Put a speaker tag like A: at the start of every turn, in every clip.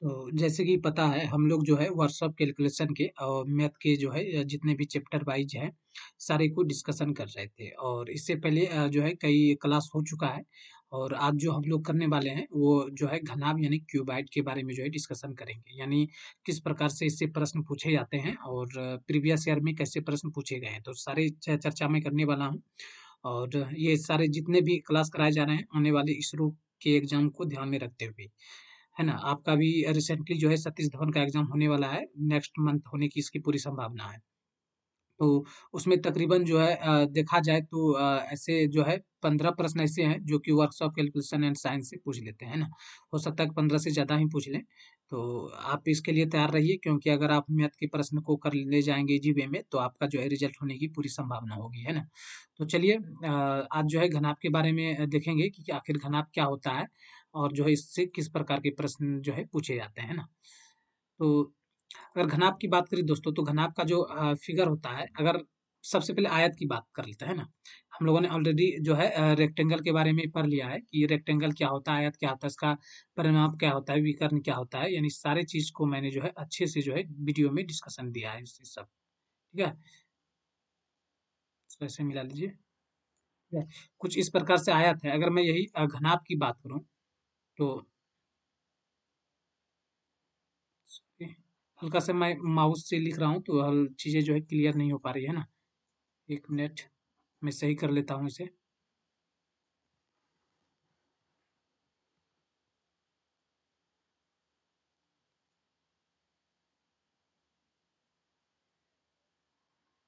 A: तो जैसे कि पता है हम लोग जो है व्हाट्सएप कैलकुलेशन के और मैथ के जो है जितने भी चैप्टर वाइज हैं सारे को डिस्कशन कर रहे थे और इससे पहले जो है कई क्लास हो चुका है और आज जो हम लोग करने वाले हैं वो जो है घनाभ यानी क्यूबाइड के बारे में जो है डिस्कशन करेंगे यानी किस प्रकार से इससे प्रश्न पूछे जाते हैं और प्रीवियस ईयर में कैसे प्रश्न पूछे गए हैं तो सारे चर्चा में करने वाला हूँ और ये सारे जितने भी क्लास कराए जा रहे हैं आने वाले इसरो के एग्जाम को ध्यान में रखते हुए है ना? आपका भी रिसेंटली जो है सतीश धवन का एग्ज़ाम होने वाला है, नेक्स्ट मंथ होने की इसकी पूरी संभावना है। तो उसमें तकरीबन जो है देखा जाए तो ऐसे जो है 15 प्रश्न ऐसे हैं जो कि वर्कशॉप कैलकुलेशन एंड साइंस से पूछ लेते हैं, है ना? हो सकता है कि 15 से ज़्यादा ही पूछ लें, तो आप इसके लिए तैयार रहिए क्योंकि अगर आप मैथ के प्रश्न को कर ले जाएँगे जीके में तो आपका जो है रिज़ल्ट होने की पूरी संभावना होगी, है ना? तो चलिए आज जो है घनाभ के बारे में देखेंगे कि आखिर घनाभ क्या होता है और जो है इससे किस प्रकार के प्रश्न जो है पूछे जाते हैं, है ना? तो अगर घनाभ की बात करें दोस्तों तो घनाभ का जो फिगर होता है अगर सबसे पहले आयत की बात कर लेते हैं ना हम लोगों ने ऑलरेडी जो है रेक्टेंगल के बारे में पढ़ लिया है कि रेक्टेंगल क्या होता है आयत क्या होता है इसका परिमाप क्या होता है विकर्ण क्या होता है यानी सारे चीज को मैंने जो है अच्छे से जो है वीडियो में डिस्कशन दिया है इससे सब ठीक है तो ऐसे मिला लीजिए ठीक है? कुछ इस प्रकार से आयत है अगर मैं यही घनाभ की बात करूं तो हल्का सा मैं माउस से लिख रहा हूँ तो चीजें जो है क्लियर नहीं हो पा रही है ना एक मिनट मैं सही कर लेता हूँ इसे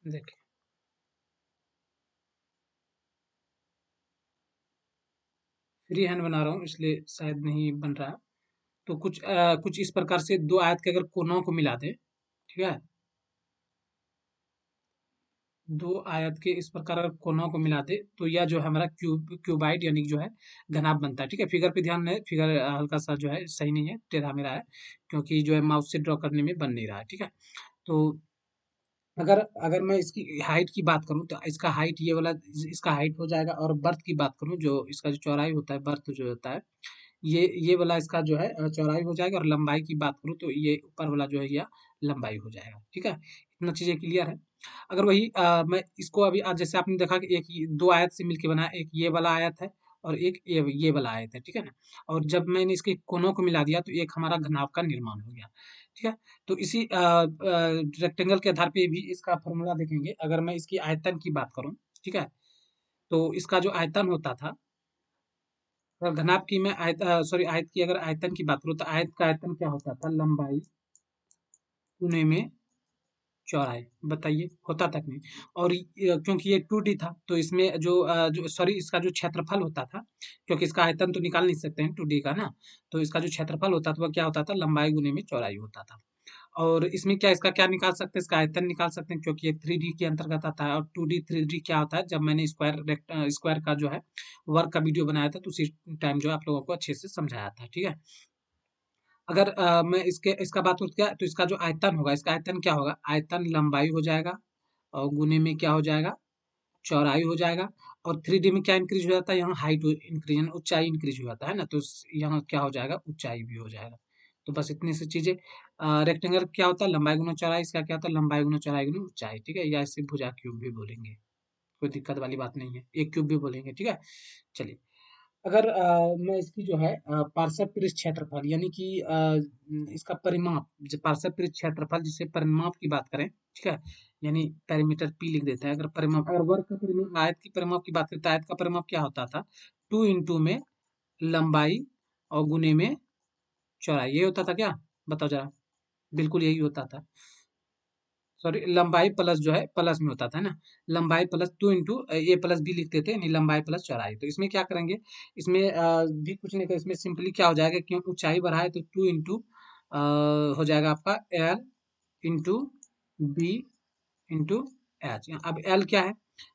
A: देखिए फ्री हैंड बना रहा हूँ इसलिए शायद नहीं बन रहा तो कुछ इस प्रकार से दो आयत के अगर कोनों को मिला दे ठीक है दो आयत के इस प्रकार अगर कोनों को मिला दे तो यह जो है हमारा क्यूबाइड यानी कि जो है घनाभ बनता है ठीक है फिगर पे ध्यान है फिगर हल्का सा जो है सही नहीं है टेढ़ा मेरा है क्योंकि जो है माउस से ड्रॉ करने में बन नहीं रहा है ठीक है तो अगर अगर मैं इसकी हाइट की बात करूँ तो इसका हाइट ये वाला इसका हाइट हो जाएगा और बर्थ की बात करूँ जो इसका जो चौड़ाई होता है बर्थ जो होता है ये वाला इसका जो है चौड़ाई हो जाएगा और लंबाई की बात करूँ तो ये ऊपर वाला जो है यह लंबाई हो जाएगा ठीक है इतना चीजें क्लियर है अगर वही मैं इसको अभी आज जैसे आपने देखा कि एक दो आयत से मिलकर बना है एक ये वाला आयत है और एक ये वाला आयत है ठीक है ना और जब मैंने इसके कोनों को मिला दिया तो एक हमारा घनाभ का निर्माण हो गया ठीक है तो इसी रेक्टेंगल के आधार पे भी इसका फॉर्मूला देखेंगे अगर मैं इसकी आयतन की बात करूं ठीक है तो इसका जो आयतन होता था अगर घनाभ की मैं सॉरी आयत की अगर आयतन की बात करूँ तो आयत का आयतन क्या होता था लंबाई गुने में चौड़ाई बताइए होता तक नहीं और क्योंकि ये 2D था तो इसमें जो सॉरी इसका जो क्षेत्रफल होता था क्योंकि इसका आयतन तो निकाल नहीं सकते हैं 2D का ना तो इसका जो क्षेत्रफल होता था वह क्या होता था लंबाई गुने में चौड़ाई होता था और इसमें क्या इसका क्या निकाल सकते हैं इसका आयतन निकाल सकते हैं क्योंकि ये 3D के अंतर्गत आता है और 2D 3D क्या होता है जब मैंने स्क्वायर का जो है वर्क का वीडियो बनाया था तो उसी टाइम जो है आप लोगों को अच्छे से समझाया था ठीक है अगर मैं इसका बात करूँ क्या तो इसका जो आयतन होगा इसका आयतन क्या होगा आयतन लंबाई हो जाएगा और गुने में क्या हो जाएगा चौड़ाई हो जाएगा और 3D में क्या इंक्रीज हो जाता है यहाँ हाइट इंक्रीज ऊंचाई इंक्रीज हो जाता है ना तो यहाँ क्या हो जाएगा ऊंचाई भी हो जाएगा तो बस इतनी सी चीजें रेक्टेंगल क्या होता है लंबाई गुना चौड़ाई इसका क्या होता है लंबाई गुना चौड़ाई गुना ऊंचाई ठीक है या इसे भुजा क्यूब भी बोलेंगे कोई दिक्कत वाली बात नहीं है एक क्यूब भी बोलेंगे ठीक है चलिए अगर मैं इसकी जो है पार्श्व पृष्ठ क्षेत्रफल यानी कि इसका परिमाप जो पार्श्व पृष्ठ क्षेत्रफल जिसे परिमाप की बात करें ठीक है यानी पेरीमीटर पी लिख देते हैं अगर परिमाप अगर वर्ग का परिमाप आयत की परिमाप की बात करें तो आयत का परिमाप क्या होता था 2 इंटू में लंबाई और गुने में चौड़ाई ये होता था क्या बताओ जरा बिल्कुल यही होता था सॉरी लंबाई प्लस जो है प्लस में होता था ना लंबाई प्लस 2 इंटू ए प्लस बी लिखते थे यानी लंबाई प्लस चौड़ाई तो इसमें क्या करेंगे इसमें भी कुछ नहीं कर इसमें सिंपली क्या हो जाएगा क्यों ऊंचाई बढ़ाए तो 2 इंटू हो जाएगा आपका L into B into H अब एल क्या है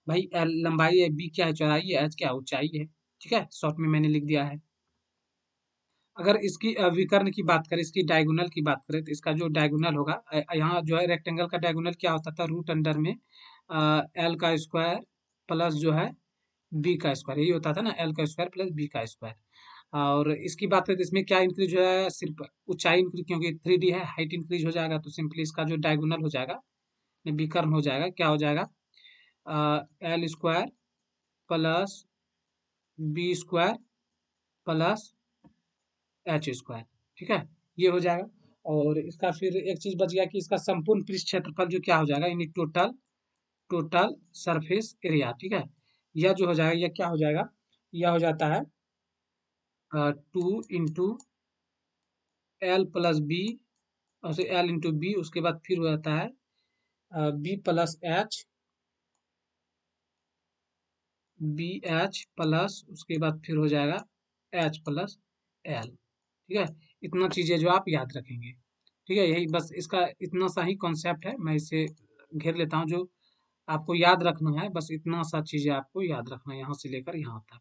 A: भाई एल लंबाई है बी क्या है चौड़ाई है एच क्या है ऊंचाई है ठीक है शॉर्ट में मैंने लिख दिया है अगर इसकी विकर्ण की बात करें इसकी डायगोनल की बात करें तो इसका जो डायगोनल होगा यहाँ जो है रेक्टेंगल का डायगोनल क्या होता था रूट अंडर में एल का स्क्वायर प्लस जो है बी का स्क्वायर यही होता था ना एल का स्क्वायर प्लस बी का स्क्वायर और इसकी बात करें तो इसमें क्या इंक्रीज हो जाएगा, सिर्फ ऊंचाई इंक्रीज, क्योंकि 3D है, हाइट इंक्रीज हो जाएगा, तो सिंपली इसका जो डायगोनल हो जाएगा, विकर्ण हो जाएगा, क्या हो जाएगा, L square plus B square plus H square, ठीक है, ये हो जाएगा। और इसका फिर एक चीज बच गया कि इसका संपूर्ण पृष्ठ क्षेत्रफल जो क्या हो जाएगा, यानी टोटल टोटल सरफेस एरिया, ठीक है, यह जो हो जाएगा, यह क्या हो जाएगा, यह हो जाता है 2 इंटू एल प्लस बी, और एल इंटू बी, उसके बाद फिर हो जाता है B plus H, B H plus, उसके बाद फिर हो जाएगा एच प्लस एल, ठीक है, इतना चीजें जो आप याद रखेंगे, ठीक है, यही बस इसका इतना सा ही कॉन्सेप्ट है, मैं इसे घेर लेता हूँ, जो आपको याद रखना है, बस इतना सा चीजें आपको याद रखना है, यहाँ से लेकर यहाँ तक,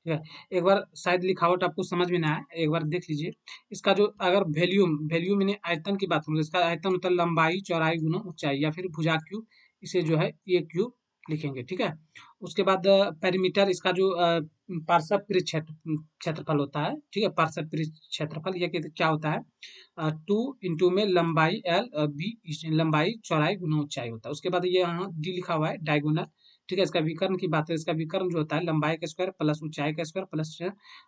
A: ठीक है। एक बार शायद लिखावट आपको समझ में ना आए, एक बार देख लीजिए, इसका जो अगर वैल्यूम वैल्यूम यानी आयतन की बात करूँ तो इसका आयतन मतलब लंबाई चौड़ाई गुना ऊंचाई, या फिर भुजा क्यूब, इसे जो है ये क्यूब लिखेंगे, ठीक है। उसके बाद पेरीमीटर, इसका जो पार्श्व पृष्ठ क्षेत्रफल होता है, ठीक है, पार्श्व पृष्ठ क्षेत्रफल ये क्या होता है, 2 इंटू में लंबाई एल, बी लंबाई चौड़ाई गुना ऊंचाई होता है। उसके बाद ये यहाँ डी लिखा हुआ है डायगोनल, ठीक है, इसका विकर्ण की बात है, इसका विकर्ण जो होता है लंबाई का स्क्वायर प्लस ऊंचाई का स्क्वायर प्लस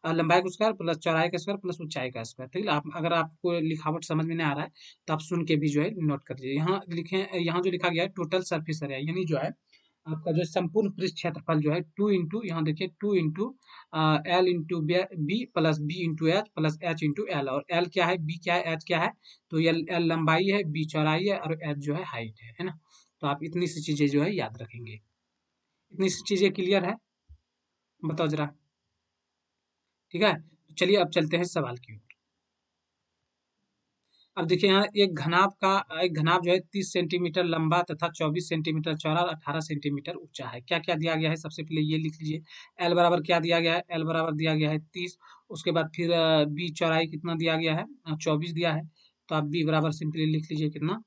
A: लंबाई का स्क्वायर प्लस चौड़ाई का स्क्वायर प्लस ऊंचाई का स्क्वायर, ठीक है। आप अगर आपको लिखावट समझ में नहीं आ रहा है तो आप सुन के भी जो है नोट कर लीजिए, यहाँ लिखे, यहाँ जो लिखा गया है टोटल सरफेस एरिया, यानी जो है आपका जो संपूर्ण पृष्ठ क्षेत्रफल जो है 2 इंटू, यहाँ देखिए 2 into L into B plus B into H plus H into L, और एल क्या है, बी क्या है, एच क्या है, तो एल लंबाई है, बी चौड़ाई है, और एच जो है हाइट है ना। तो आप इतनी सी चीजें जो है याद रखेंगे, इतनी सी चीजें क्लियर है, बताओ जरा, ठीक है। तो चलिए अब चलते हैं सवाल की ओर। अब देखिए यहाँ एक घनाभ जो है 30 सेंटीमीटर लंबा तथा 24 सेंटीमीटर चौड़ा और 18 सेंटीमीटर ऊंचा है, क्या क्या दिया गया है, सबसे पहले ये लिख लीजिए, एल बराबर क्या दिया गया है, एल बराबर दिया गया है 30, उसके बाद फिर बी चौड़ाई कितना दिया गया है, 24 दिया है, तो आप बी बराबर सिंपली लिख लीजिए कितना,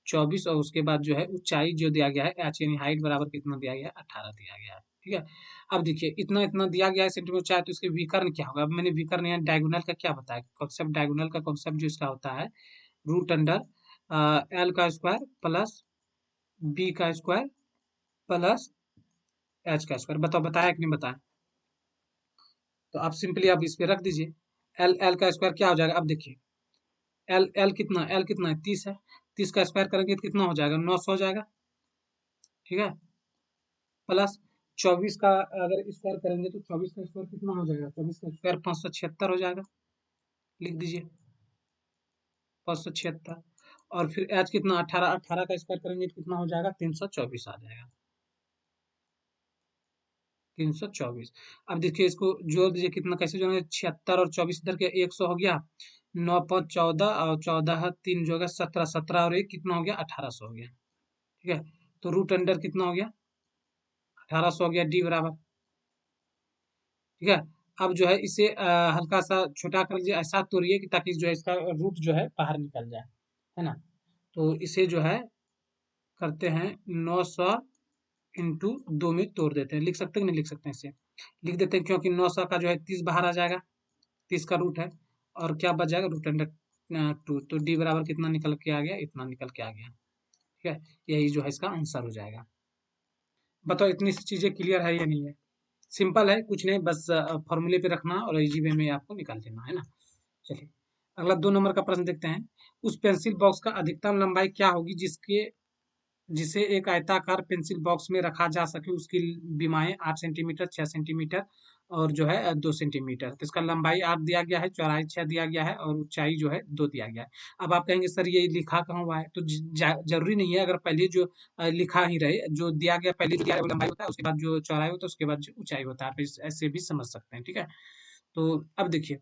A: 24, और उसके बाद जो है ऊंचाई जो दिया गया है एच यानी हाइट बराबर कितना दिया गया है, 18 दिया गया है, ठीक है। अब देखिए इतना इतना दिया गया है सेंटीमीटर ऊंचाई, तो इसके विकर्ण क्या होगा, अब मैंने विकर्ण या डायगोनल का क्या बताया कॉन्सेप्ट, डायगोनल का कॉन्सेप्ट जो इसका होता है, रूट अंडर एल का स्क्वायर प्लस बी का स्क्वायर प्लस एच का स्क्वायर, बताओ बताया कि नहीं बताया, तो आप सिंपली आप इस पे रख दीजिए, एल एल का स्क्वायर क्या हो जाएगा, अब देखिए एल कितना है, 30 है, 30 का स्क्वायर करेंगे तो कितना हो जाएगा, 900 हो जाएगा, ठीक है, प्लस 24 का अगर स्क्वायर करेंगे तो 24 का स्क्वायर कितना हो जाएगा, 24 का स्क्वायर 576 हो जाएगा, लिख दीजिए 576, और फिर एच कितना 18, 18 का स्क्वायर करेंगे तो कितना हो जाएगा, 324 आ जाएगा, 324। अब देखिए इसको जोड़ दीजिए, कितना कैसे जोड़ेंगे, 76 और 24 इधर के 100 हो गया, 9 5 14, और 14 3 जो होगा 17, 17 और एक कितना हो गया, 1800 हो गया, ठीक है। तो रूट अंडर कितना हो गया, 1800 हो गया, डी बराबर, ठीक है। अब जो है इसे हल्का सा छोटा कर लीजिए, ऐसा तोड़िए कि ताकि जो है इसका रूट जो है बाहर निकल जाए, है ना। तो इसे जो है करते हैं 900 इंटू 2 में तोड़ देते हैं, लिख सकते हैं कि नहीं लिख सकते हैं, इसे लिख देते हैं, क्योंकि 900 का जो है 30 बाहर आ जाएगा, 30 का रूट है, और क्या बच जाएगा, रूट अंडर 2, तो डी बराबर कितना निकल के आ गया, इतना निकल के आ गया, ठीक है, यही जो है इसका आंसर हो जाएगा। बताओ इतनी सी चीजें क्लियर है या नहीं है, सिंपल है, कुछ नहीं, बस फॉर्मूले पे रखना और इजी वे में आपको निकाल देना है ना। चलिए अगला 2 नंबर का प्रश्न देखते हैं, उस पेंसिल बॉक्स का अधिकतम लंबाई क्या होगी जिसे एक आयताकार पेंसिल बॉक्स में रखा जा सके, उसकी बीमाएं 8 सेंटीमीटर, 6 सेंटीमीटर और जो है 2 सेंटीमीटर, तो इसका लंबाई 8 दिया गया है, चौड़ाई 6 दिया गया है, और ऊंचाई जो है 2 दिया गया है। अब आप कहेंगे सर ये लिखा कहाँ हुआ है, तो जरूरी नहीं है, अगर पहले जो लिखा ही रहे, जो दिया गया पहले दिया है वो लंबाई होता है, उसके बाद जो चौड़ाई होता है, उसके बाद जो ऊंचाई होता है, आप ऐसे भी समझ सकते हैं, ठीक है। तो अब देखिए,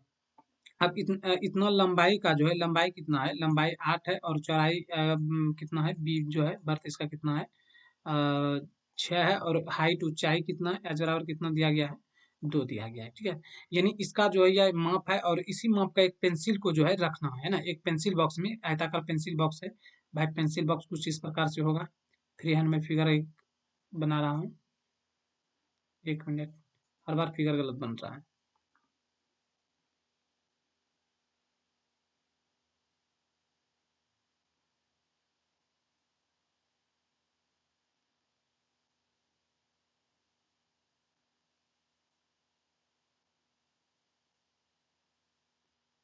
A: अब इतना लंबाई का जो है, लंबाई कितना है, लंबाई 8 है, और चौड़ाई कितना है, बी जो है बर्थ इसका कितना है, 6 है, और हाइट ऊंचाई कितना है, एच बराबर कितना दिया गया है, 2 दिया गया है, ठीक है। यानी इसका जो है यह माप है, और इसी माप का एक पेंसिल को जो है रखना है ना, एक पेंसिल बॉक्स में, आयताकार पेंसिल बॉक्स है भाई, पेंसिल बॉक्स कुछ इस प्रकार से होगा, फ्री हैंड में फिगर एक बना रहा हूँ, 1 मिनट, हर बार फिगर गलत बन रहा है,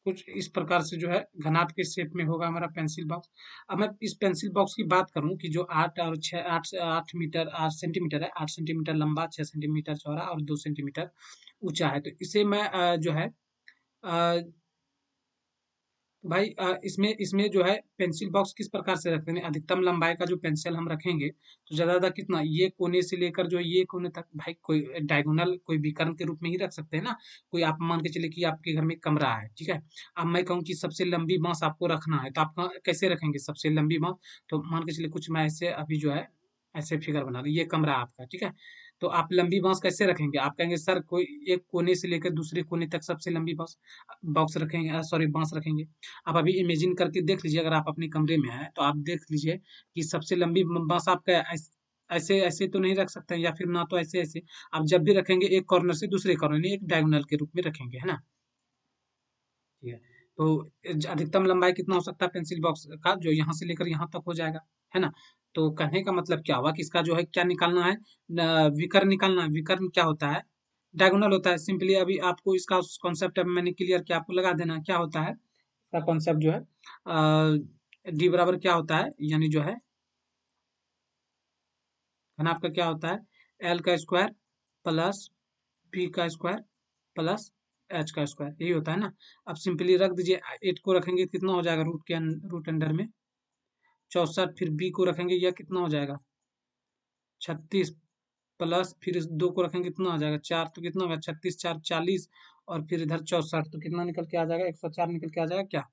A: कुछ इस प्रकार से जो है घनाभ के शेप में होगा हमारा पेंसिल बॉक्स। अब मैं इस पेंसिल बॉक्स की बात करूं कि जो 8 और 6 8 मीटर 8 सेंटीमीटर है, 8 सेंटीमीटर लंबा, 6 सेंटीमीटर चौड़ा और 2 सेंटीमीटर ऊंचा है, तो इसे मैं जो है अ, भाई इसमें इसमें जो है पेंसिल बॉक्स किस प्रकार से रखते हैं, अधिकतम लंबाई का जो पेंसिल हम रखेंगे तो ज्यादा ज्यादा कितना, ये कोने से लेकर जो ये कोने तक, भाई कोई डायगोनल कोई विकर्ण के रूप में ही रख सकते हैं ना। कोई आप मान के चले कि आपके घर में कमरा है, ठीक है। अब मैं कहूँ कि सबसे लंबी बांस आपको रखना है, तो आप कैसे रखेंगे सबसे लंबी बांस? तो मान के चले कुछ मैं ऐसे अभी जो है ऐसे फिगर बना रही, ये कमरा आपका, ठीक है। तो आप लंबी बांस कैसे रखेंगे? आप कहेंगे सर कोई एक कोने से लेकर दूसरे कोने तक सबसे लंबी बांस बॉक्स रखेंगे, सॉरी बांस रखेंगे। आप अभी इमेजिन करके देख लीजिए, अगर आप अपने कमरे में हैं तो आप देख लीजिए कि सबसे लंबी बांस आपका ऐसे ऐसे तो नहीं रख सकते हैं, या फिर ना तो ऐसे ऐसे। आप जब भी रखेंगे एक कॉर्नर से दूसरे कॉर्नर में एक डायगोनल के रूप में रखेंगे, है ना। ठीक है। तो अधिकतम लंबाई कितना हो सकता है पेंसिल बॉक्स का, जो यहाँ से लेकर यहाँ तक हो जाएगा, है ना। तो कहने का मतलब क्या हुआ कि इसका जो है क्या निकालना है, विकर्ण निकालना है। विकर्ण क्या होता है? डायगोनल होता है। सिंपली अभी आपको इसका कॉन्सेप्ट अब मैंने क्लियर किया, आपको लगा देना है क्या होता है इसका कॉन्सेप्ट जो है। डी बराबर क्या होता है, यानी जो है घनाभ का क्या होता है, एल का स्क्वायर प्लस बी का स्क्वायर प्लस एच का स्क्वायर, यही होता है ना। अब सिंपली रख दीजिए, 8 को रखेंगे तो कितना हो जाएगा, रूट अंडर में 64, फिर बी को रखेंगे यह कितना हो जाएगा 36, प्लस फिर इस 2 को रखेंगे कितना हो जाएगा 4, तो कितना होगा 36 4 40, और फिर इधर 64, तो कितना निकल के आ जाएगा 104 निकल के आ जाएगा क्या।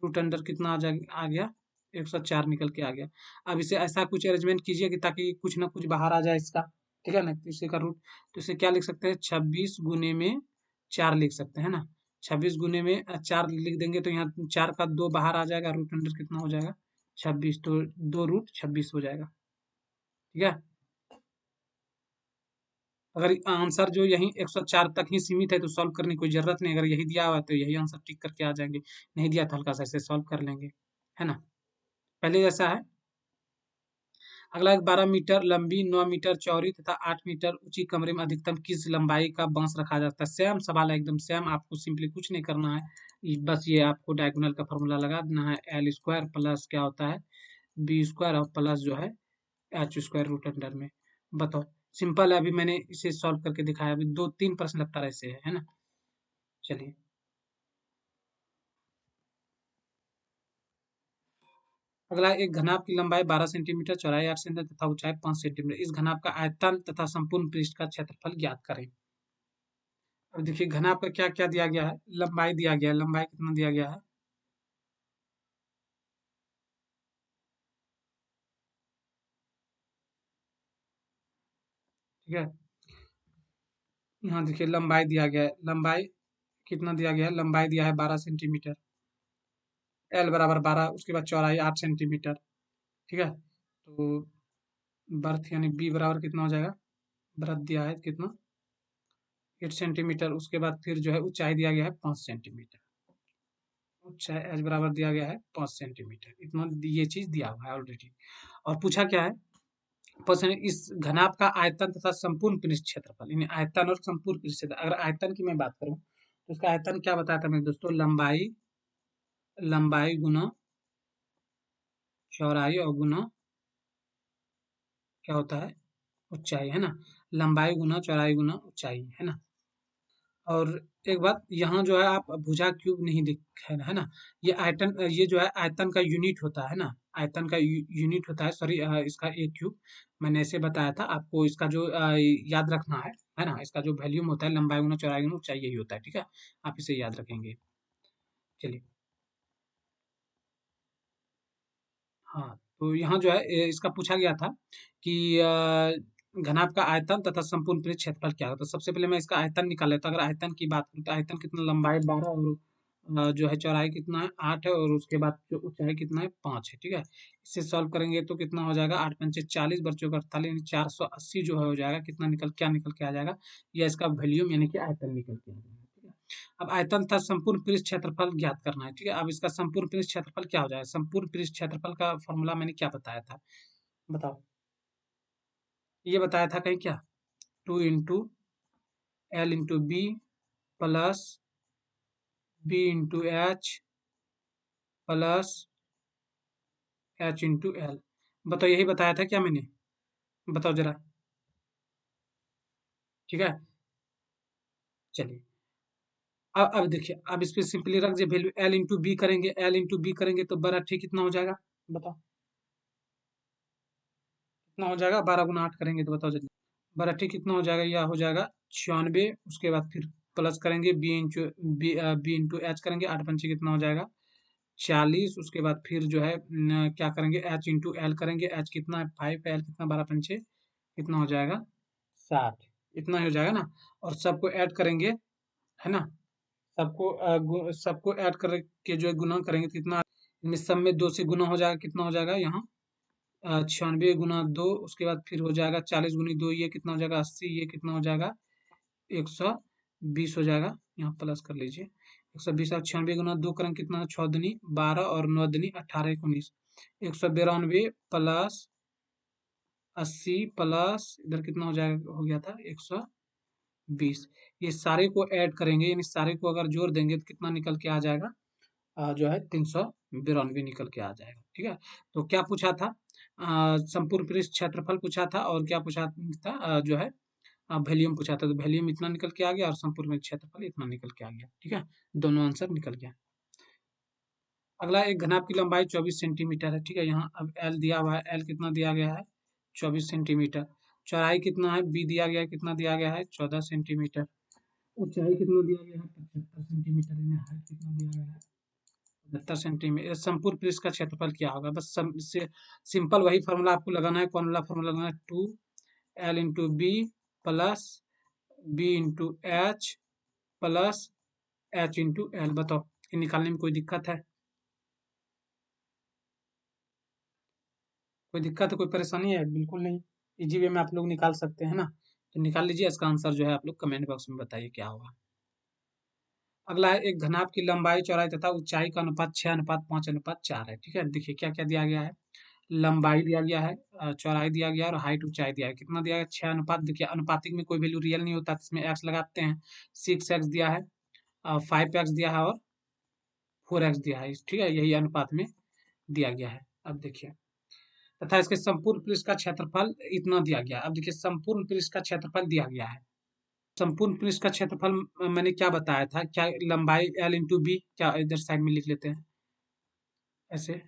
A: रूट अंडर कितना आ गया 104 निकल के आ गया। अब इसे ऐसा कुछ अरेंजमेंट कीजिए कि ताकि कुछ ना कुछ बाहर आ जाए इसका, ठीक है ना। तो इसे का रूट, तो इसे क्या लिख सकते हैं, 26 गुने में 4 लिख सकते हैं ना। 26 गुने में 4 लिख देंगे तो यहाँ 4 का 2 बाहर आ जाएगा, रूट अंडर कितना हो जाएगा 26, तो 2 रूट 26 हो जाएगा, ठीक है। अगर आंसर जो यही 104 तक ही सीमित है तो सॉल्व करने की कोई जरूरत नहीं, अगर यही दिया हुआ है तो यही आंसर टिक करके आ जाएंगे, नहीं दिया तो हल्का सा ऐसे सॉल्व कर लेंगे, है ना। पहले जैसा है। अगला एक 12 मीटर लंबी 9 मीटर चौड़ी तथा 8 मीटर ऊंची कमरे में अधिकतम किस लंबाई का बांस रखा जाता है। सेम सवाल है, एकदम सेम। आपको सिंपली कुछ नहीं करना है, बस ये आपको डायगोनल का फॉर्मूला लगा देना है, एल स्क्वायर प्लस क्या होता है बी स्क्वायर और प्लस जो है एच स्क्वायर रूट अंडर में। बताओ, सिंपल है। अभी मैंने इसे सॉल्व करके दिखाया, अभी 2 3 प्रश्न लगता है ऐसे, है ना। चलिए, अगला एक घनाभ की लंबाई 12 सेंटीमीटर, चौड़ाई 8 सेंटीमीटर तथा ऊंचाई 5 सेंटीमीटर, इस घनाभ का आयतन तथा संपूर्ण पृष्ठ का क्षेत्रफल ज्ञात करें। अब देखिए घनाभ का क्या क्या दिया गया है, लंबाई दिया गया है, लंबाई कितना दिया गया है, ठीक है। यहाँ देखिए लंबाई दिया गया है, लंबाई कितना दिया गया है, लंबाई दिया है 12 सेंटीमीटर, एल बराबर 12, उसके बाद चौड़ाई 8 सेंटीमीटर, ठीक है। तो बर्थ यानी बी बराबर कितना हो जाएगा, बर्थ दिया है कितना 8 सेंटीमीटर, उसके बाद फिर जो है ऊंचाई दिया गया है 5 सेंटीमीटर, ऊंचाई एच बराबर दिया गया है 5 सेंटीमीटर, इतना ये चीज दिया हुआ है ऑलरेडी। और पूछा क्या है, परसेंट इस घनाभ का आयतन तथा संपूर्ण पृष्ठ क्षेत्रफल, यानी आयतन और संपूर्ण पृष्ठ क्षेत्र। अगर आयतन की मैं बात करूं तो इसका आयतन क्या बताया था मेरे दोस्तों, लंबाई, लंबाई गुना चौड़ाई और गुना क्या होता है ऊंचाई, है ना। लंबाई गुना चौड़ाई गुना ऊंचाई, है ना। और एक बात यहाँ जो है आप भुजा क्यूब नहीं दिख है ना। ये आयतन, ये जो है आयतन का यूनिट होता है ना, आयतन का यूनिट होता है, सॉरी इसका एक क्यूब। मैंने ऐसे बताया था आपको, इसका जो याद रखना है ना, इसका जो वॉल्यूम होता है लंबाई गुना चौड़ाई गुना ऊंचाई यही होता है, ठीक है। आप इसे याद रखेंगे। चलिए, हाँ, तो यहाँ जो है इसका पूछा गया था कि घनाभ का आयतन तथा संपूर्ण पृष्ठ क्षेत्रफल क्या होता है। तो सबसे पहले मैं इसका आयतन निकाल लेता हूँ। अगर आयतन की बात करूँ तो आयतन कितना, लंबाई 12 और जो है चौड़ाई कितना है 8 है, और उसके बाद जो ऊंचाई कितना है 5 है, ठीक है। इसे सॉल्व करेंगे तो कितना हो जाएगा 8 पंचे 40, बच्चों का 48, यानी 480 जो है हो जाएगा, कितना निकल के आ जाएगा, या इसका वॉल्यूम यानी कि आयतन निकल के आ जाएगा, ठीक है। अब आयतन था संपूर्ण पृष्ठ क्षेत्रफल ज्ञात करना है, ठीक है। अब इसका संपूर्ण पृष्ठ क्षेत्रफल क्या हो जाएगा, संपूर्ण पृष्ठ क्षेत्रफल का फॉर्मूला मैंने क्या बताया था, बताओ। ये बताया था कहीं क्या, 2 into L into B plus B into H plus H into L. बताओ, यही बताया था क्या मैंने? बताओ जरा। ठीक है, चलिए। अब देखिए, अब इस पे सिंपली रख दिए वैल्यू, एल इंटू बी करेंगे, एल इंटू बी करेंगे तो बड़ा ठीक कितना हो जाएगा? बताओ कितना हो जाएगा? 12 × 8 करेंगे तो बताओ जल्दी। बड़ा ठीक कितना हो जाएगा? यह हो जाएगा 96। उसके बाद फिर प्लस करेंगे बी इंटू एच करेंगे, 8 × 5 कितना हो जाएगा? 40। उसके बाद फिर जो है क्या करेंगे? एच इंटू एल करेंगे, एच कितना है? 5, एल कितना? 12 × 5 कितना हो जाएगा? 60। इतना ही हो जाएगा ना। और सबको ऐड करेंगे, है ना? सबको ऐड करके जो है गुना करेंगे तो कितना? इनमें सब में 2 से गुना हो जाएगा, कितना हो जाएगा यहाँ? 96 × 2। उसके बाद फिर हो जाएगा 40 × 2, ये कितना हो जाएगा? 80। ये कितना हो जाएगा? 120 हो जाएगा। यहाँ प्लस कर लीजिए, 120। अब 96 × 2 करेंगे कितना? 6 दूनी 12 और 9 दूनी 18, 19। 192 प्लस 80 प्लस इधर कितना हो जाएगा? हो गया था 120। ये सारे को ऐड करेंगे, यानी सारे को अगर जोड़ देंगे तो कितना निकल के आ जाएगा? जो है 392 निकल के आ जाएगा। ठीक है, तो क्या पूछा था? संपूर्ण पृष्ठ क्षेत्रफल पूछा था, और क्या पूछा था? जो है वॉल्यूम पूछा था। तो वॉल्यूम इतना निकल के आ गया और संपूर्ण पृष्ठ क्षेत्रफल इतना निकल के आ गया। ठीक है, दोनों आंसर निकल गया। अगला, एक घनाभ की लंबाई 24 सेंटीमीटर है। ठीक है, यहाँ अब एल दिया हुआ है, एल कितना दिया गया है? 24 सेंटीमीटर। चौड़ाई कितना है? बी दिया गया है, कितना दिया गया है? 14 सेंटीमीटर। ऊंचाई कितना दिया गया है? 75 सेंटीमीटर। हाइट कितना दिया गया है? 75 सेंटीमीटर। संपूर्ण पृष्ठ का क्षेत्रफल क्या होगा? बस इससे सिंपल वही फॉर्मूला आपको लगाना है। कौन वाला फॉर्मूला लगाना है? 2 L into B plus B into H plus H into L. बताओ, ये निकालने में कोई दिक्कत है? कोई दिक्कत है, कोई परेशानी है? बिल्कुल नहीं, इजी वे में आप लोग निकाल सकते हैं ना। तो निकाल लीजिए, इसका आंसर जो है आप लोग कमेंट बॉक्स में बताइए क्या होगा। अगला है, एक घनाभ की लंबाई, चौड़ाई तथा ऊंचाई का अनुपात 6:5:4 है। ठीक है, देखिए क्या क्या दिया गया है। लंबाई दिया गया है, चौड़ाई दिया गया है, और हाइट ऊंचाई दिया है। कितना दिया गया? 6 अनुपात। देखिए अनुपातिक में कोई वैल्यू रियल नहीं होता, तो इसमें एक्स लगाते हैं। 6x दिया है, 5x दिया है, और 4x दिया है। ठीक है, यही अनुपात में दिया गया है। अब देखिए, तथा इसके संपूर्ण पृष्ठ का क्षेत्रफल इतना दिया गया है। अब देखिए, संपूर्ण पृष्ठ का क्षेत्रफल दिया गया है। संपूर्ण पृष्ठ का क्षेत्रफल मैंने क्या बताया था? क्या लंबाई एल इंटू बी, क्या इधर साइड में लिख लेते हैं ऐसे।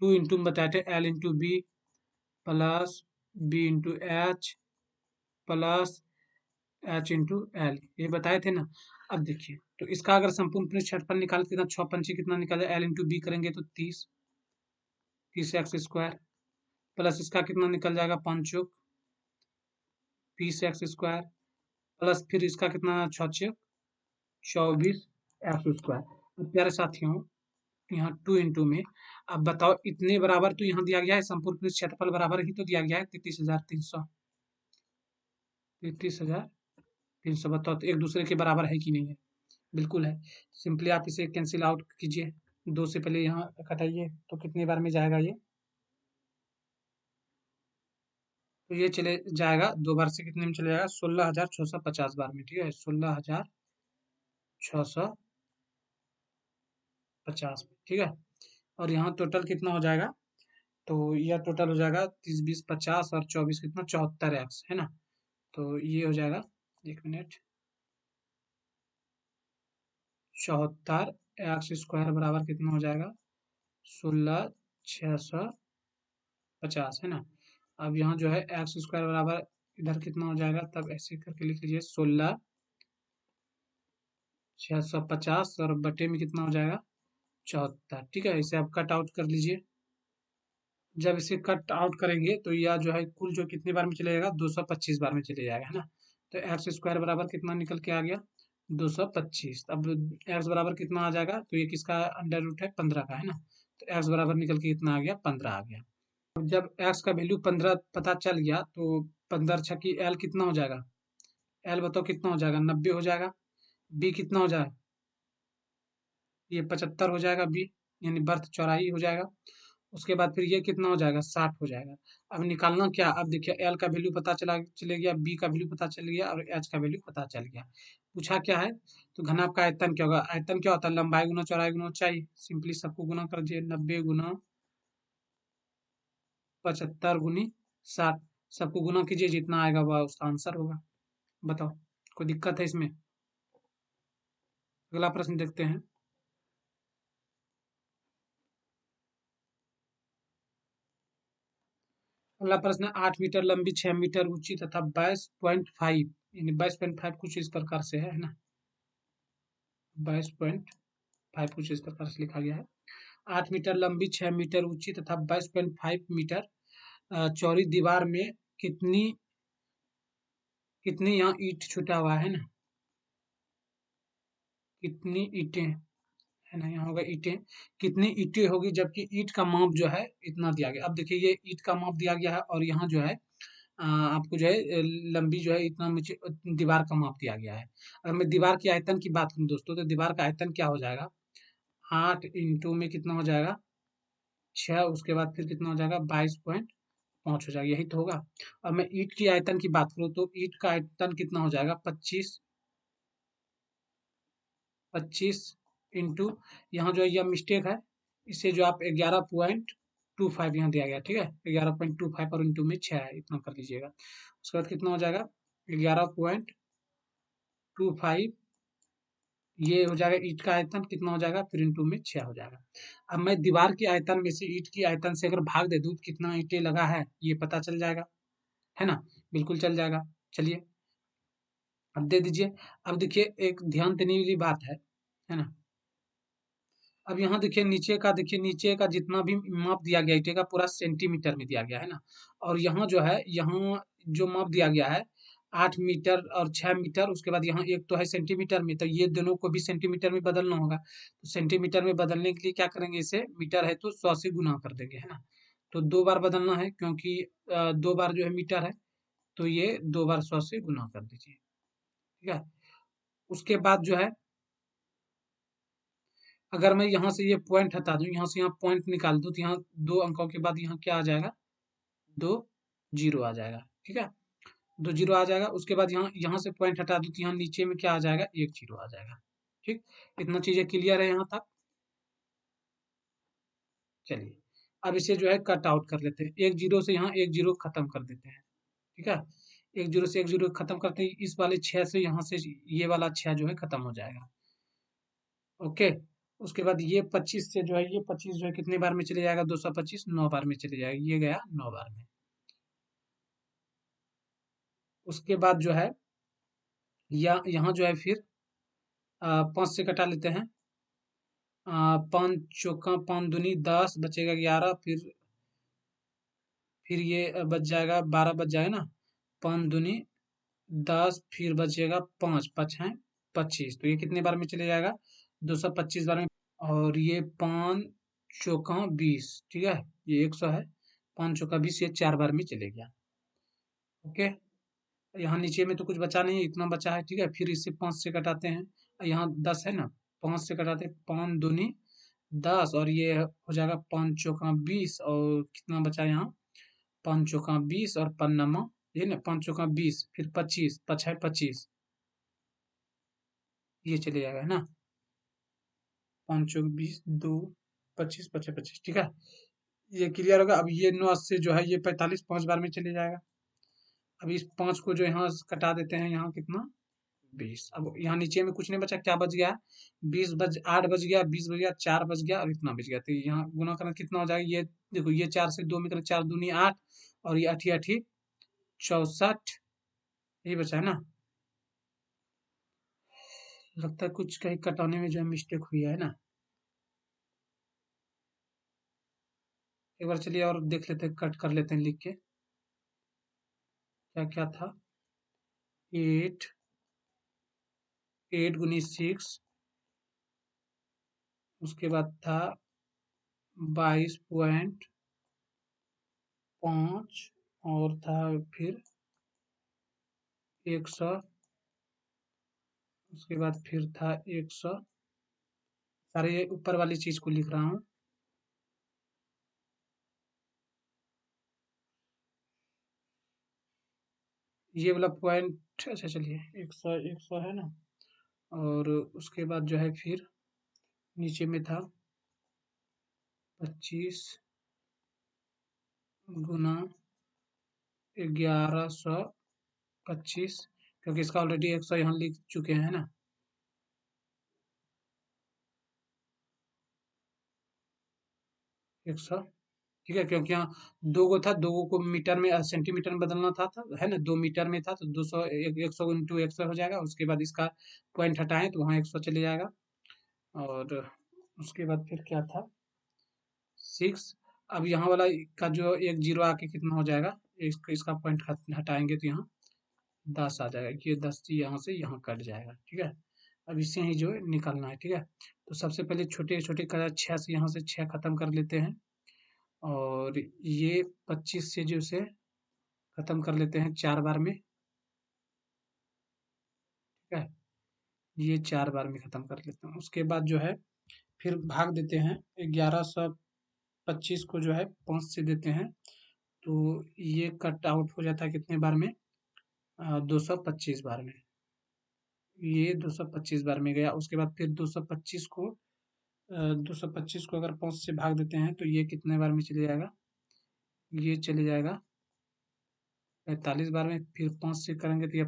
A: 2 इंटू में बताए थे, L into B plus B into H plus H into L, ये बताए थे ना। अब देखिए, तो इसका अगर संपूर्ण पृष्ठ क्षेत्रफल निकाल कितना? 6 × 5 कितना निकाले? एल इंटू बी करेंगे तो 30, 30x² प्लस इसका कितना निकल जाएगा? 5 20x² प्लस फिर इसका कितना? 6×6 = 24x²। अब प्यारे साथियों, यहाँ 2 इंटू में, अब बताओ इतने बराबर तो यहाँ दिया गया है, संपूर्ण पृष्ठ क्षेत्रफल बराबर ही तो दिया गया है 33,300। 33,300। बताओ तो एक दूसरे के बराबर है कि नहीं है? बिल्कुल है। सिंपली आप इसे कैंसिल आउट कीजिए, 2 से पहले यहाँ घटाइए तो कितनी बार में जाएगा ये? तो ये चले जाएगा 2 बार से, कितने में चले जाएगा? 16,650 बार में। ठीक है, 16,650 में। ठीक है, और यहाँ टोटल कितना हो जाएगा? तो यह टोटल हो जाएगा 30, 20, 50 और 24 कितना? 74x, है ना। तो ये हो जाएगा, 1 मिनट, 74x² बराबर कितना हो जाएगा? 16,650, है ना। अब यहाँ जो है x² बराबर इधर कितना हो जाएगा? तब ऐसे करके लिख लीजिए, 16,650 और बटे में कितना हो जाएगा? 74। ठीक है, इसे आप कट आउट कर लीजिए। जब इसे कट आउट करेंगे तो यह जो है कुल जो कितनी बार में चले जाएगा? 225 बार में चले जाएगा, है ना। तो x² बराबर कितना निकल के आ गया? 225। अब x बराबर कितना आ जाएगा? तो ये किसका अंडर रूट है? 15 का, है ना। तो x बराबर निकल के कितना आ गया? 15 आ गया। अब जब x का वैल्यू 15 पता चल गया तो 15 छकी l कितना हो जाएगा? l बताओ कितना हो जाएगा? 90 हो जाएगा। b कितना हो जाएगा? ये 75 हो जाएगा b, यानी बर्थ चौड़ाई हो जाएगा। उसके बाद फिर ये कितना हो जाएगा? 60 हो जाएगा। अब निकालना क्या? अब देखिए, एल का वैल्यू पता चला, चले गया, बी का वैल्यू पता चल गया, और एच का वैल्यू पता चल गया। पूछा क्या है, तो घनाभ का आयतन क्या होगा, आयतन क्या होता है, लंबाई गुना चौड़ाई गुना ऊंचाई, सिंपली सबको गुना कर दीजिए, 90 गुना 75 गुनी 60, सबको गुना कीजिए, जितना आएगा वह उसका आंसर होगा। बताओ, कोई दिक्कत है इसमें? अगला प्रश्न देखते हैं। अगला प्रश्न है, 8 मीटर लंबी 6 मीटर ऊंची तथा 22.5 यानी 22.5 कुछ इस प्रकार से है ना, 22.5 कुछ इस प्रकार से लिखा गया है। 8 मीटर लंबी 6 मीटर ऊंची तथा 22.5 मीटर चौड़ी दीवार में कितनी कितनी यहाँ ईंट छूटा हुआ है ना, कितनी ईंटें है ना, यहाँ होगा ईंटें, कितनी ईंटें होगी, जबकि ईंट का माप जो है इतना दिया गया। अब देखिए ये ईंट का माप दिया गया है और यहाँ जो है आपको जो है लंबी जो है इतना मुझे दीवार का माप दिया गया है। अगर मैं दीवार की आयतन की बात करूँ दोस्तों, तो दीवार का आयतन क्या हो जाएगा, 8 इंटू में कितना हो जाएगा 6, उसके बाद फिर कितना हो जाएगा 22.5 हो जाएगा, यही तो होगा। और मैं ईंट की आयतन की बात करूँ तो ईंट का आयतन कितना हो जाएगा 25 इंटू, यहाँ जो है यह मिस्टेक है, इसे जो आप 11.25 यहाँ दिया गया, ठीक है 11.25 और इंटू में 6 है, इतना कर लीजिएगा। उसके बाद कितना हो जाएगा 11.25, ये हो जाएगा ईंट का आयतन, कितना हो जाएगा फिर इंटू में 6 हो जाएगा। अब मैं दीवार की आयतन में से ईंट की आयतन से अगर भाग दे दूँ कितना ईंटें लगा है ये पता चल जाएगा, है ना, बिल्कुल चल जाएगा। चलिए अब दे दीजिए। अब देखिए एक ध्यान देने वाली बात है ना, अब यहाँ देखिए नीचे का जितना भी माप दिया गया ईंटे का पूरा सेंटीमीटर में दिया गया है ना, और यहाँ जो है यहाँ जो माप दिया गया है 8 मीटर और 6 मीटर, उसके बाद यहाँ एक तो है सेंटीमीटर में, तो ये दोनों को भी सेंटीमीटर में बदलना होगा, तो सेंटीमीटर में बदलने के लिए क्या करेंगे, इसे मीटर है तो 100 से गुना कर देंगे, है ना, तो 2 बार बदलना है क्योंकि 2 बार जो है मीटर है, तो ये 2 बार 100 से गुना कर दीजिए, ठीक है। उसके बाद जो है अगर मैं यहाँ से ये पॉइंट हटा दूं, यहाँ से यहाँ पॉइंट निकाल दूं, तो यहाँ 2 अंकों के बाद यहाँ क्या आ जाएगा, 2 जीरो आ जाएगा, ठीक है, 2 जीरो आ जाएगा। उसके बाद यहाँ यहाँ से पॉइंट हटा दूं तो यहाँ नीचे में क्या आ जाएगा, 1 जीरो आ जाएगा, ठीक। इतना चीजें क्लियर है यहाँ तक। चलिए अब इसे जो है कट आउट कर लेते हैं, 1 जीरो से यहाँ 1 जीरो खत्म कर देते हैं, ठीक है, 1 जीरो से 1 जीरो खत्म करते हैं, इस वाले 6 से यहाँ से ये वाला 6 जो है खत्म हो जाएगा, ओके। उसके बाद ये 25 से जो है, ये 25 जो है कितने बार में चले जाएगा, 225 9 बार में चले जाएगा, ये गया 9 बार में। उसके बाद जो है या यहाँ जो है फिर 5 से कटा लेते हैं, 5 चौका 5 दूनी 10 बचेगा 11, फिर ये बच जाएगा 12 बच जाएगा ना, 5 दूनी 10, फिर बचेगा 5 5 है 25, तो ये कितने बार में चले जाएगा, 225 बार में। और ये 5 चौका 20, ठीक है, ये 100 है, 5 चौका 20 ये 4 बार में चले गया, ओके। यहाँ नीचे में तो कुछ बचा नहीं है, इतना बचा है, ठीक है, फिर इससे 5 से कटाते हैं, यहाँ 10 है ना, 5 से कटाते हैं, 5 दूनी 10 और ये हो जाएगा 5 चौका 20, और कितना बचा यहाँ 5 चौका 20 और पन्नमा, ये ना 5 चौका 20 फिर 25 5 है 25, ये चले जाएगा, है ना, 5 चौक 20 2 25 25 25, ठीक है, ये क्लियर होगा। अब ये 9 से जो है ये 45 5 बार में चले जाएगा। अब इस 5 को जो यहाँ कटा देते हैं, यहाँ कितना 20, अब यहाँ नीचे में कुछ नहीं बचा, क्या बच गया 8 बच गया, 20 बच गया, 4 बच गया और इतना बच गया, तो यहाँ गुना करना कितना हो जाएगा, ये देखो ये 4 से 2 में करें, 4 दूनी 8 और ये 8 8 64, यही बचा है ना, लगता है कुछ कहीं कटाने में जो है मिस्टेक हुई है ना, एक बार चलिए और देख लेते हैं, कट कर लेते हैं लिख के, क्या क्या था, 8 8 गुनी 6, उसके बाद था 22.5 और था फिर 100, उसके बाद फिर था 100, सारे ये ऊपर वाली चीज को लिख रहा हूँ, ये वाला पॉइंट, अच्छा चलिए 100 100 है ना, और उसके बाद जो है फिर नीचे में था 25 गुना 1125, क्योंकि इसका ऑलरेडी 100 यहाँ लिख चुके हैं ना। 100, ठीक है, क्योंकि यहाँ दो गो था, दो गो को मीटर में सेंटीमीटर में बदलना था है ना, 2 मीटर में था तो 200, 100 इंटू 100 हो जाएगा। उसके बाद इसका पॉइंट हटाएं तो वहाँ 100 चले जाएगा। और उसके बाद फिर क्या था 6। अब यहाँ वाला का जो एक जीरो आके कितना हो जाएगा, इसका पॉइंट हटाएंगे तो यहाँ 10 आ जाएगा। ये 10 यहाँ से यहाँ कट जाएगा, ठीक है। अब इससे ही जो है निकालना है, ठीक है। तो सबसे पहले छोटे छोटे का 6 से यहाँ से 6 खत्म कर लेते हैं, और ये 25 से जो से खत्म कर लेते हैं 4 बार में, ठीक है। ये 4 बार में खत्म कर लेते हैं। उसके बाद जो है फिर भाग देते हैं, 1125 को जो है 5 से देते हैं, तो ये कट आउट हो जाता है कितने बार में, 225 बार में। ये 225 बार में गया। उसके बाद फिर 225 को अगर 5 से भाग देते हैं तो ये कितने बार में चले जाएगा, ये चले जाएगा 45 बार में। फिर 5 से करेंगे तो ये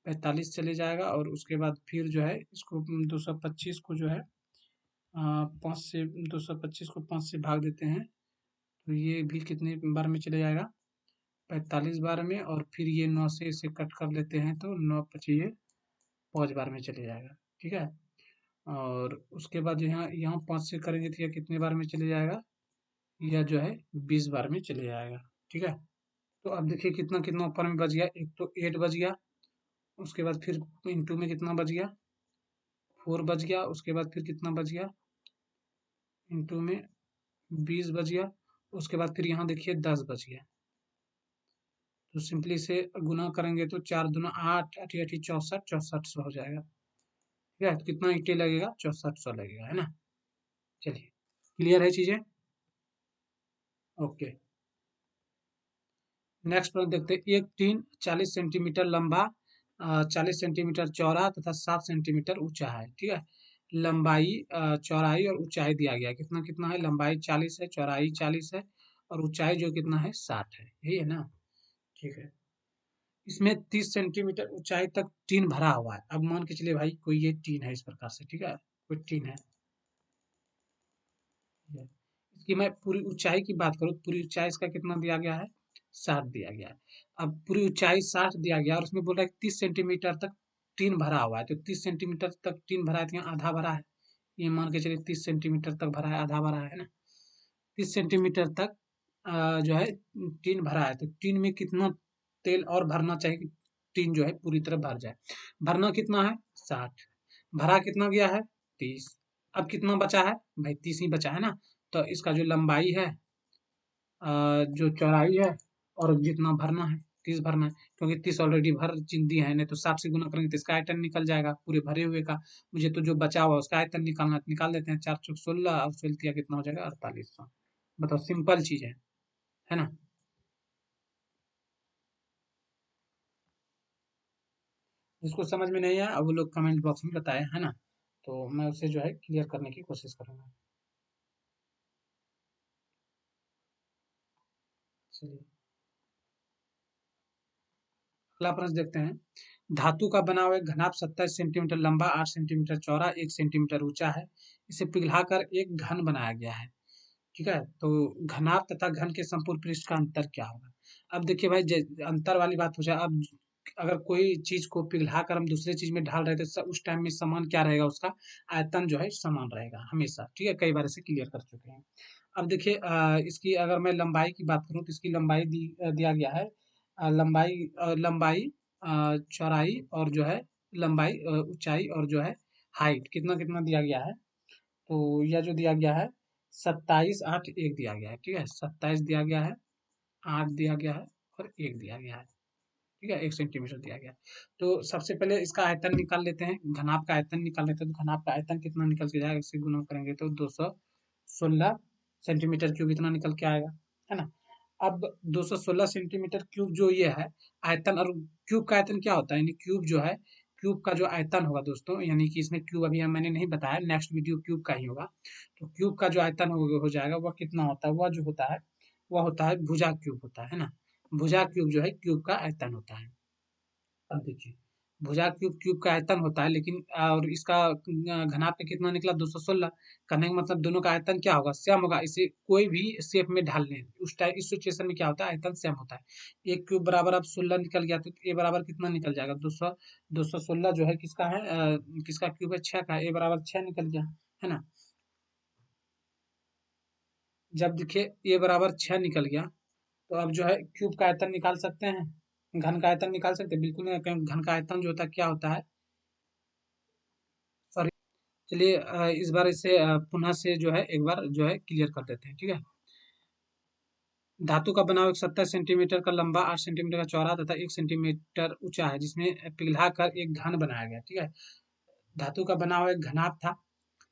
A: 45 चले जाएगा। और उसके बाद फिर जो है इसको 225 को जो है 5 से 225 को 5 से भाग देते हैं तो ये भी कितने बार में चले जाएगा, 45 बार में। और फिर ये 9 से इसे कट कर लेते हैं तो 9 पची ये 5 बार में चले जाएगा, ठीक है। और उसके बाद यहाँ यहाँ 5 से करेंगे तो यह कितने बार में चले जाएगा, यह जो है 20 बार में चले जाएगा, ठीक है। तो अब देखिए कितना कितना ऊपर में बच गया, एक तो 8 बच गया, उसके बाद फिर इंटू में कितना बच गया, 4 बच गया। उसके बाद फिर कितना बच गया, इंटू में 20 बच गया। उसके बाद फिर यहाँ देखिए 10 बच गया। तो सिंपली से गुना करेंगे तो 4 दूना 8, 8 8 64, 6400 हो जाएगा, ठीक है। तो कितना ईंटें लगेगा, 6400 लगेगा, है ना। चलिए, क्लियर है चीजें, ओके। नेक्स्ट प्रश्न देखते हैं। एक टीन 40 सेंटीमीटर लंबा, 40 सेंटीमीटर चौड़ा तथा 7 सेंटीमीटर ऊंचा है, ठीक है। लंबाई, चौड़ाई और ऊंचाई दिया गया है। कितना कितना है, लंबाई 40 है, चौड़ाई 40 है, और ऊंचाई जो कितना है 60 है, यही है ना, ठीक है। इसमें 30 सेंटीमीटर ऊंचाई तक टीन भरा हुआ है। अब मान के चलिए भाई कोई ये टीन है इस प्रकार से, ठीक है, कोई टीन है। इसकी मैं पूरी ऊंचाई की बात करूँ, पूरी ऊंचाई इसका कितना दिया गया है, 60 दिया गया है। अब पूरी ऊंचाई 60 दिया गया और उसमें बोल रहा है 30 सेंटीमीटर तक टीन भरा हुआ है। तो 30 सेंटीमीटर तक टीन भरा है तो यहाँ आधा भरा है। ये मान के चलिए 30 सेंटीमीटर तक भरा है, आधा भरा है ना। 30 सेंटीमीटर तक जो है टीन भरा है, तो टीन में कितना तेल और भरना चाहिए कि टीन जो है पूरी तरह भर जाए। भरना कितना है, 60। भरा कितना गया है, 30। अब कितना बचा है भाई, 30 ही बचा है ना। तो इसका जो लंबाई है, जो चौड़ाई है, और जितना भरना है 30 भरना है, क्योंकि 30 ऑलरेडी भर चिन दिया है। नहीं तो 60 से गुना करेंगे तो इसका आयतन निकल जाएगा पूरे भरे हुए का। मुझे तो जो बचा हुआ उसका आयतन निकालना है, तो निकाल देते हैं। 4 चौक 16 और 16 कितना हो जाएगा, 4800। बताओ, सिंपल चीज है ना। जिसको समझ में नहीं आया अब वो लोग कमेंट बॉक्स में बताए, है ना। तो मैं उसे जो है क्लियर करने की कोशिश करूंगा। चलिए, अगला प्रश्न देखते हैं। धातु का बना हुआ एक घनाभ 27 सेंटीमीटर लंबा, 8 सेंटीमीटर चौड़ा, 1 सेंटीमीटर ऊंचा है। इसे पिघलाकर एक घन बनाया गया है, ठीक है। तो घनाभ तथा घन के संपूर्ण पृष्ठ का अंतर क्या होगा। अब देखिए भाई, अंतर वाली बात हो जाए। अब अगर कोई चीज को पिघला कर हम दूसरे चीज में ढाल रहे थे तो उस टाइम में समान क्या रहेगा, उसका आयतन जो है समान रहेगा हमेशा, ठीक है। कई बार इसे क्लियर कर चुके हैं। अब देखिए, इसकी अगर मैं लंबाई की बात करूं तो इसकी लंबाई दिया गया है, लंबाई, चौड़ाई और जो है लंबाई, ऊंचाई और जो है हाइट, कितना कितना दिया गया है। तो यह जो दिया गया है 27 8 1 दिया गया है, ठीक है। 27 दिया गया है, 8 दिया गया है, और 1 दिया गया है, ठीक है। 1 सेंटीमीटर दिया गया है। तो सबसे पहले इसका आयतन निकाल लेते हैं, घनाभ का आयतन निकाल लेते हैं। तो घनाभ का आयतन कितना निकल के जाएगा, इससे गुना करेंगे तो 216 सेंटीमीटर क्यूब इतना निकल के आएगा, है ना। अब 216 सेंटीमीटर क्यूब जो ये है आयतन, और क्यूब का आयतन क्या होता है, यानी क्यूब जो है, क्यूब का जो आयतन होगा दोस्तों, यानी कि इसमें क्यूब अभी मैंने नहीं बताया, नेक्स्ट वीडियो क्यूब का ही होगा। तो क्यूब का जो आयतन हो जाएगा वह कितना होता है, वह जो होता है वह होता है भुजा क्यूब होता है ना। भुजा क्यूब जो है क्यूब का आयतन होता है। अब देखिए, भुजा क्यूब क्यूब का आयतन होता है, लेकिन और इसका घनाभ पे कितना निकला 216। कहने का मतलब दोनों का आयतन क्या होगा, सेम होगा। इसे कोई भी शेप में ढाल लें उस टाइम, इस सिचुएशन में क्या होता है, आयतन सेम होता है। एक क्यूब बराबर अब 16 निकल गया, तो ए बराबर कितना निकल जाएगा, 216 जो है किसका है, किसका क्यूब है, 6 का। ए बराबर 6 निकल गया, है ना। जब देखिए ए बराबर 6 निकल गया, तो अब जो है क्यूब का आयतन निकाल सकते हैं, घन का आयतन निकाल सकते हैं, बिल्कुल नहीं, क्योंकि घन का आयतन जो होता है क्या होता है, सॉरी। चलिए इस बार इसे पुनः से जो है एक बार जो है क्लियर कर देते हैं, ठीक है। धातु का बना हुआ एक 70 सेंटीमीटर का लंबा, 8 सेंटीमीटर का चौड़ा तथा 1 सेंटीमीटर ऊंचा है, जिसमें पिघला कर एक घन बनाया गया, ठीक है। धातु का बना हुआ एक घनाभ था,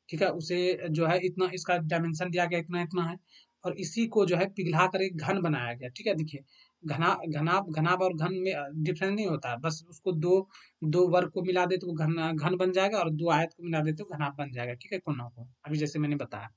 A: ठीक है। उसे जो है इतना, इसका डायमेंशन दिया गया इतना इतना है, और इसी को जो है पिघला कर एक घन बनाया गया, ठीक है। देखिए, घनाभ घनाभ और घन में डिफरेंस नहीं होता है, बस उसको दो दो वर्ग को मिला दे तो वो घन घन बन जाएगा, और दो आयत को मिला दे तो घनाभ बन जाएगा, ठीक है, कोनों को, अभी जैसे मैंने बताया।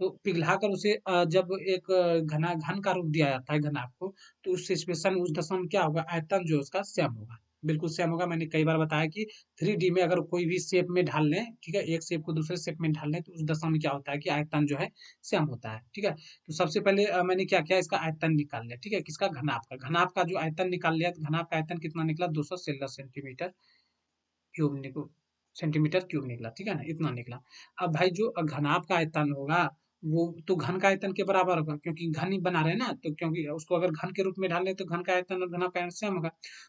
A: तो पिघलाकर उसे जब एक घना घन का रूप दिया जाता है घनाभ को, तो उस सिचुएशन उस दशा में क्या होगा, आयतन जो है उसका सेम होगा, बिल्कुल सेम होगा। मैंने कई बार बताया कि 3D में अगर कोई भी शेप में ढाल लें, ठीक है, एक शेप को दूसरे शेप में ढाल लें, तो उस दशा में क्या होता है कि आयतन जो है सेम होता है, ठीक है। तो सबसे पहले मैंने क्या किया, इसका आयतन निकाल लिया, ठीक है, किसका, घनाभ का जो आयतन निकाल लिया, तो घनाभ का आयतन कितना निकला, 216 सेंटीमीटर क्यूब निकल सेंटीमीटर क्यूब निकला, ठीक है ना, इतना निकला। अब भाई जो घनाभ का आयतन होगा, वो तो घन का आयतन के बराबर होगा, क्योंकि घन ही बना रहे हैं ना, तो क्योंकि उसको अगर घन के रूप में डालें तो घन का आयतन और घनाभ का आयतन सेम होगा।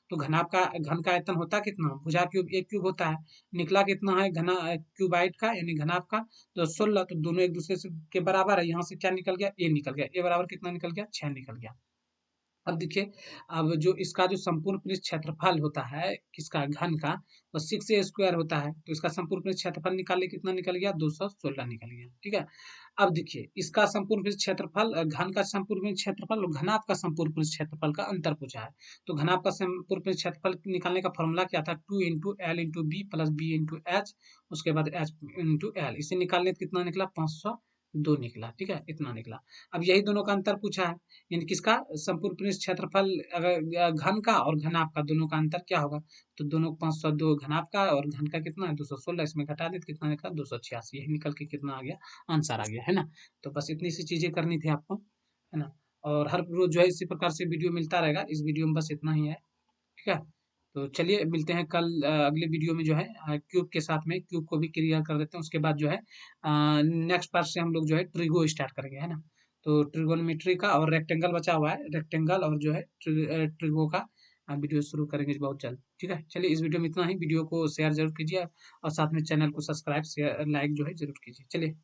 A: तो घन का आयतन होता कितना, भुजा क्यूब एक क्यूब होता है, निकला कितना है घना क्यूबाइड का यानी घनाभ का, तो 16। तो दोनों एक दूसरे से के बराबर है, यहाँ से क्या निकल गया, ए निकल गया, ए बराबर कितना निकल गया, 6 निकल गया। अब देखिए, अब जो इसका जो संपूर्ण पृष्ठ क्षेत्रफल होता है किसका, घन का, वो 6a² होता है, तो इसका संपूर्ण पृष्ठ क्षेत्रफल निकालिए, कितना निकल गया, 216 निकल गया, ठीक है। अब देखिए, इसका संपूर्ण पृष्ठ क्षेत्रफल, घन का संपूर्ण पृष्ठ क्षेत्रफल और घनाभ का संपूर्ण पृष्ठ क्षेत्रफल का अंतर पूछा है। तो घनाभ का संपूर्ण पृष्ठ क्षेत्रफल निकालने का फॉर्मूला क्या था, 2 × L × B plus B × H, उसके बाद H × L, इसे निकालने कितना निकला, 502 निकला, ठीक है, इतना निकला। अब यही दोनों का अंतर पूछा है, यानी किसका, संपूर्ण पृष्ठ क्षेत्रफल अगर घन का और घनाभ का दोनों का अंतर क्या होगा, तो दोनों 502 घनाभ का और घन का कितना है 216, इसमें घटा दे तो कितना निकला 286, यही निकल के कितना आ गया, आंसर आ गया, है ना। तो बस इतनी सी चीजें करनी थी आपको, है ना। और हर रोज जो है इसी प्रकार से वीडियो मिलता रहेगा, इस वीडियो में बस इतना ही है, ठीक है। तो चलिए मिलते हैं कल अगले वीडियो में जो है क्यूब के साथ में, क्यूब को भी क्लियर कर देते हैं, उसके बाद जो है नेक्स्ट पार्ट से हम लोग जो है ट्रिगो स्टार्ट करेंगे, है ना। तो ट्रिगोनोमेट्री का और रेक्टेंगल बचा हुआ है, रेक्टेंगल और जो है ट्रिगो का वीडियो शुरू करेंगे बहुत जल्द, ठीक है। चलिए इस वीडियो में इतना ही, वीडियो को शेयर जरूर कीजिए, और साथ में चैनल को सब्सक्राइब शेयर लाइक जो है जरूर कीजिए, चलिए।